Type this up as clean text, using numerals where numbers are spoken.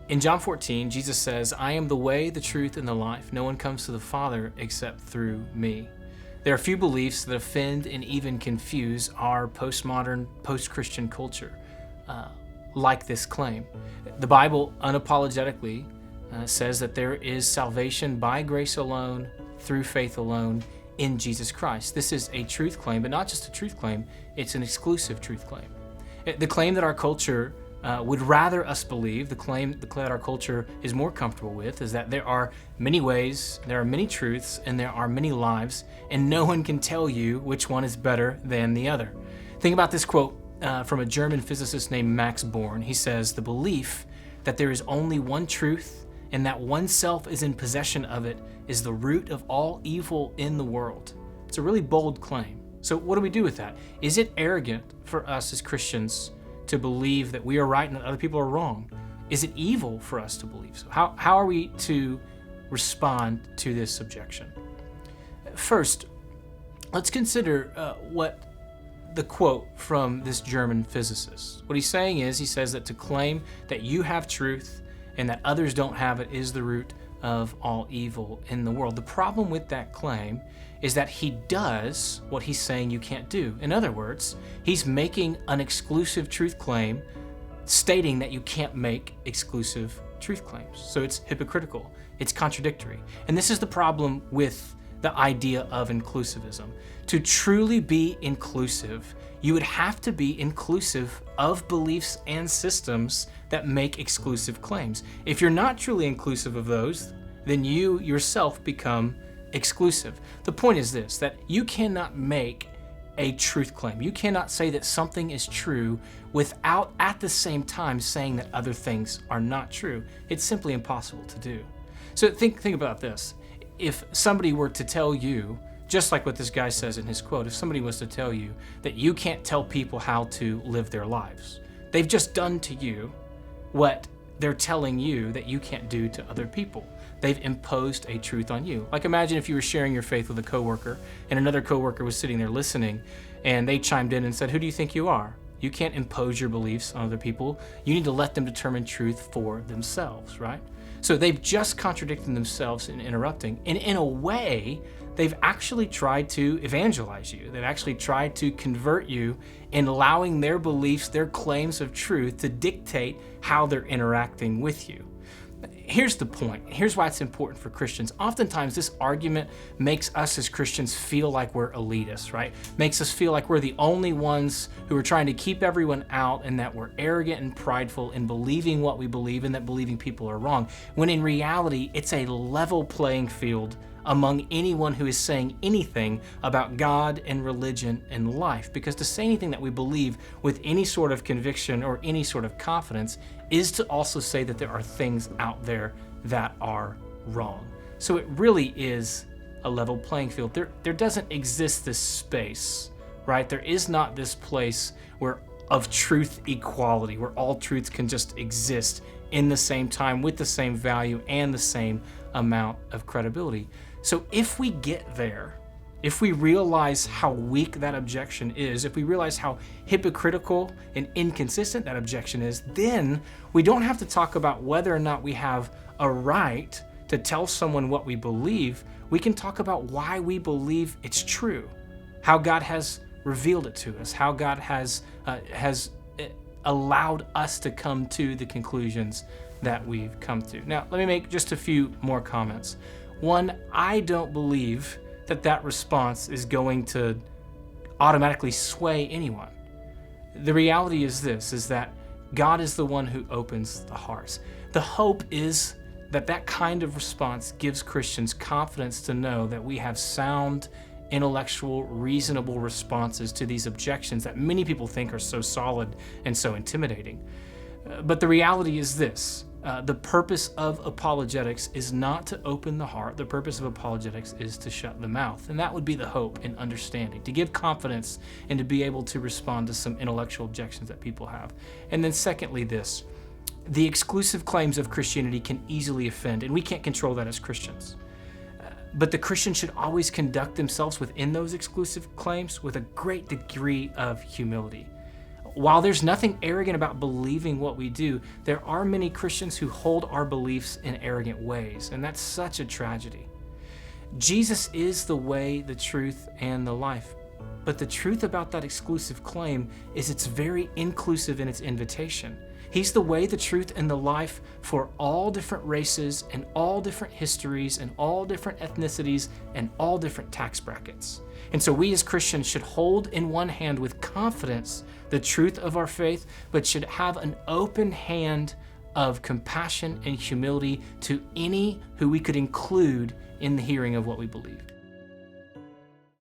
In John 14, Jesus says, "I am the way, the truth, and the life. No one comes to the Father except through me." There are few beliefs that offend and even confuse our postmodern, post-Christian culture, like this claim. The Bible unapologetically says that there is salvation by grace alone, through faith alone, in Jesus Christ. This is a truth claim, but not just a truth claim, it's an exclusive truth claim. The claim that our culture would rather us believe, the claim that our culture is more comfortable with, is that there are many ways, there are many truths, and there are many lives, and no one can tell you which one is better than the other. Think about this quote from a German physicist named Max Born. He says, "The belief that there is only one truth and that oneself is in possession of it is the root of all evil in the world." It's a really bold claim. So what do we do with that? Is it arrogant for us as Christians to believe that we are right and that other people are wrong? Is it evil for us to believe so? How are we to respond to this objection? First, let's consider what the quote from this German physicist. What he's saying is, he says that to claim that you have truth and that others don't have it is the root of all evil in the world. The problem with that claim is that he does what he's saying you can't do. In other words, he's making an exclusive truth claim, stating that you can't make exclusive truth claims. So it's hypocritical, it's contradictory. And this is the problem with the idea of inclusivism. To truly be inclusive, you would have to be inclusive of beliefs and systems that make exclusive claims. If you're not truly inclusive of those, then you yourself become exclusive. The point is this, that you cannot make a truth claim. You cannot say that something is true without at the same time saying that other things are not true. It's simply impossible to do. So think about this. If somebody were to tell you, just like what this guy says in his quote, if somebody was to tell you that you can't tell people how to live their lives, they've just done to you what they're telling you that you can't do to other people. They've imposed a truth on you. Like, imagine if you were sharing your faith with a coworker and another coworker was sitting there listening and they chimed in and said, "Who do you think you are? You can't impose your beliefs on other people. You need to let them determine truth for themselves," right? So they've just contradicted themselves in interrupting. And in a way, they've actually tried to evangelize you. They've actually tried to convert you in allowing their beliefs, their claims of truth to dictate how they're interacting with you. Here's the point. Here's why it's important for Christians. Oftentimes, this argument makes us as Christians feel like we're elitists, right? Makes us feel like we're the only ones who are trying to keep everyone out and that we're arrogant and prideful in believing what we believe and that believing people are wrong. When in reality, it's a level playing field among anyone who is saying anything about God and religion and life. Because to say anything that we believe with any sort of conviction or any sort of confidence is to also say that there are things out there that are wrong. So it really is a level playing field. There doesn't exist this space, right? There is not this place where of truth equality, where all truths can just exist in the same time with the same value and the same amount of credibility. So if we get there, if we realize how weak that objection is, if we realize how hypocritical and inconsistent that objection is, then we don't have to talk about whether or not we have a right to tell someone what we believe. We can talk about why we believe it's true, how God has revealed it to us, how God has allowed us to come to the conclusions that we've come to. Now, let me make just a few more comments. One, I don't believe that response is going to automatically sway anyone. The reality is this, is that God is the one who opens the hearts. The hope is that kind of response gives Christians confidence to know that we have sound, intellectual, reasonable responses to these objections that many people think are so solid and so intimidating. But the reality is this. The purpose of apologetics is not to open the heart. The purpose of apologetics is to shut the mouth. And that would be the hope and understanding, to give confidence and to be able to respond to some intellectual objections that people have. And then secondly, this. The exclusive claims of Christianity can easily offend, and we can't control that as Christians. But the Christian should always conduct themselves within those exclusive claims with a great degree of humility. while there's nothing arrogant about believing what we do, there are many Christians who hold our beliefs in arrogant ways, and that's such a tragedy. Jesus is the way, the truth, and the life. But the truth about that exclusive claim is it's very inclusive in its invitation. He's the way, the truth, and the life for all different races and all different histories and all different ethnicities and all different tax brackets. And so we as Christians should hold in one hand with confidence the truth of our faith, but should have an open hand of compassion and humility to any who we could include in the hearing of what we believe.